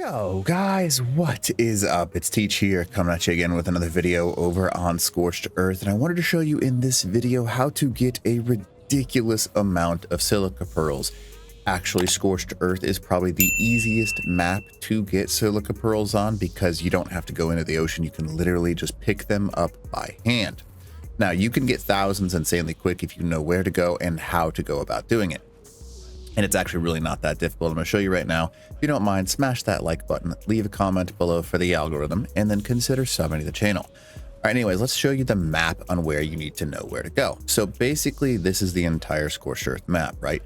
Yo guys, what is up? It's Teach here, coming at you again with another video over on Scorched Earth, and I wanted to show you in this video how to get a ridiculous amount of silica pearls. Actually, Scorched Earth is probably the easiest map to get silica pearls on because you don't have to go into the ocean. You can literally just pick them up by hand. Now, you can get thousands insanely quick if you know where to go and how to go about doing it. And it's actually really not that difficult. I'm going to show you right now. If you don't mind, smash that like button, leave a comment below for the algorithm, and then consider subbing to the channel. All right, anyways, let's show you the map on where you need to know where to go. So basically, this is the entire Scorched Earth map, right?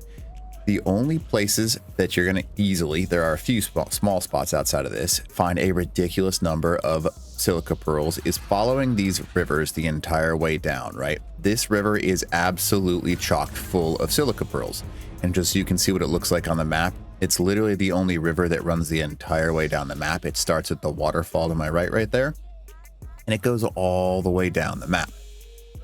The only places that you're going to easily, there are a few small spots outside of this, find a ridiculous number of silica pearls is following these rivers the entire way down, right? This river is absolutely chocked full of silica pearls. And just so you can see what it looks like on the map, it's literally the only river that runs the entire way down the map. It starts at the waterfall to my right there, and it goes all the way down the map.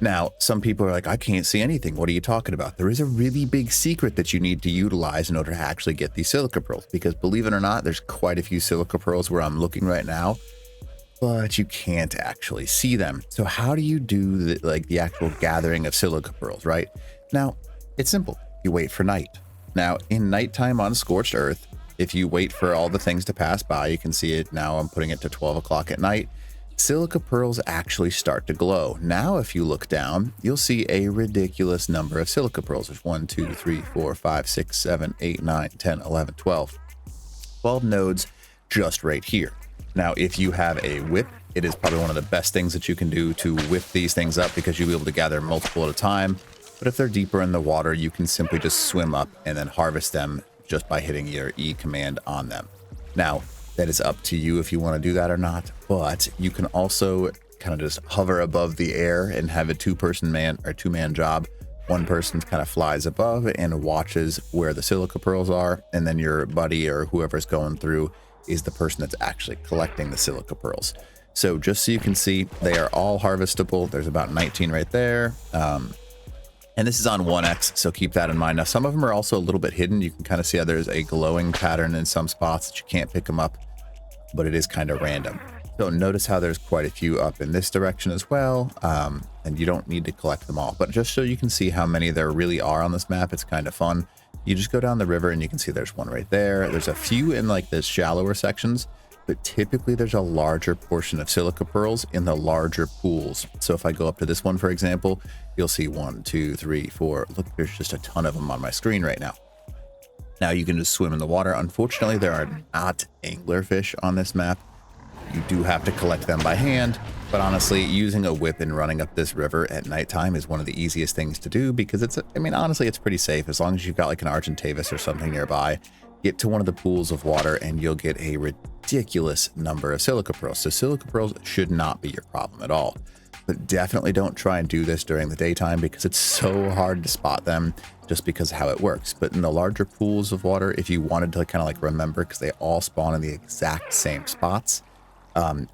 Now, some people are like, I can't see anything. What are you talking about? There is a really big secret that you need to utilize in order to actually get these silica pearls, because believe it or not, there's quite a few silica pearls where I'm looking right now, but you can't actually see them. So how do you do the actual gathering of silica pearls, right? Now, it's simple. You wait for night. Now, in nighttime on Scorched Earth, if you wait for all the things to pass by, you can see it now. I'm putting it to 12 o'clock at night. Silica pearls actually start to glow. Now, if you look down, you'll see a ridiculous number of silica pearls. There's 1, 2, 3, 4, 5, 6, 7, 8, 9, 10, 11, 12. 12 nodes just right here. Now, if you have a whip, it is probably one of the best things that you can do to whip these things up because you'll be able to gather multiple at a time. But if they're deeper in the water, you can simply just swim up and then harvest them just by hitting your E command on them. Now, that is up to you if you want to do that or not, but you can also kind of just hover above the air and have a two-man job. One person kind of flies above and watches where the silica pearls are, and then your buddy or whoever's going through is the person that's actually collecting the silica pearls. So just so you can see, they are all harvestable. There's about 19 right there. And this is on 1x, so keep that in mind. Now, some of them are also a little bit hidden. You can kind of see how there's a glowing pattern in some spots that you can't pick them up, but it is kind of random. So notice how there's quite a few up in this direction as well, and you don't need to collect them all. But just so you can see how many there really are on this map, it's kind of fun. You just go down the river and you can see there's one right there. There's a few in like the shallower sections, but typically there's a larger portion of silica pearls in the larger pools. So if I go up to this one, for example, you'll see 1, 2, 3, 4. Look, there's just a ton of them on my screen right now. Now you can just swim in the water. Unfortunately, there are not anglerfish on this map. You do have to collect them by hand, but honestly, using a whip and running up this river at nighttime is one of the easiest things to do because honestly, it's pretty safe as long as you've got like an Argentavis or something nearby. Get to one of the pools of water and you'll get a ridiculous number of silica pearls. So silica pearls should not be your problem at all. But definitely don't try and do this during the daytime because it's so hard to spot them just because of how it works. But in the larger pools of water, if you wanted to kind of like remember, because they all spawn in the exact same spots,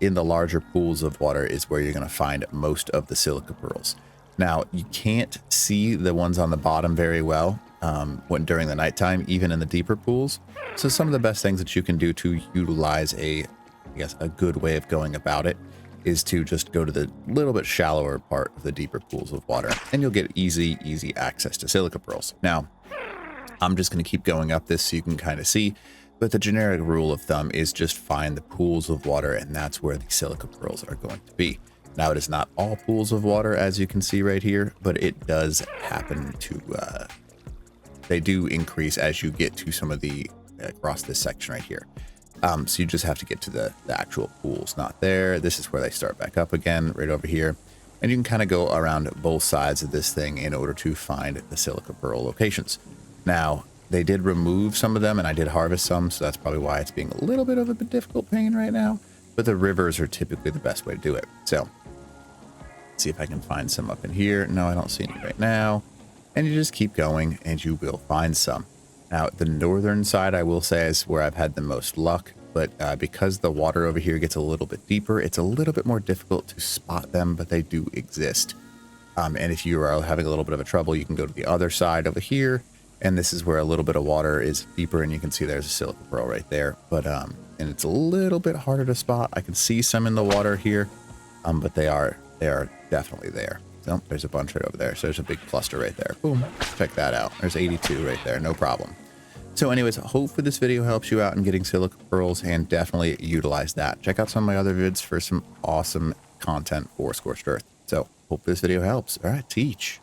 in the larger pools of water is where you're going to find most of the silica pearls. Now, you can't see the ones on the bottom very well during the nighttime, even in the deeper pools. So some of the best things that you can do to utilize a good way of going about it is to just go to the little bit shallower part of the deeper pools of water, and you'll get easy access to silica pearls. Now, I'm just going to keep going up this so you can kind of see, but the generic rule of thumb is just find the pools of water, and that's where the silica pearls are going to be. Now, it is not all pools of water, as you can see right here, but it does happen to, they do increase as you get to some of the, across this section right here. So you just have to get to the actual pools, not there. This is where they start back up again, right over here. And you can kind of go around both sides of this thing in order to find the silica pearl locations. Now, they did remove some of them and I did harvest some, so that's probably why it's being a little bit of a difficult pain right now. But the rivers are typically the best way to do it. So let's see if I can find some up in here. No, I don't see any right now. And you just keep going and you will find some. Now, the northern side, I will say, is where I've had the most luck, but because the water over here gets a little bit deeper, it's a little bit more difficult to spot them, but they do exist. And if you are having a little bit of a trouble, you can go to the other side over here, and this is where a little bit of water is deeper, and you can see there's a silica pearl right there. But and it's a little bit harder to spot. I can see some in the water here, but they are definitely there. So there's a bunch right over there. So there's a big cluster right there. Boom. Check that out. There's 82 right there. No problem. So anyways, hopefully this video helps you out in getting silica pearls, and definitely utilize that. Check out some of my other vids for some awesome content for Scorched Earth. So hope this video helps. All right, teach.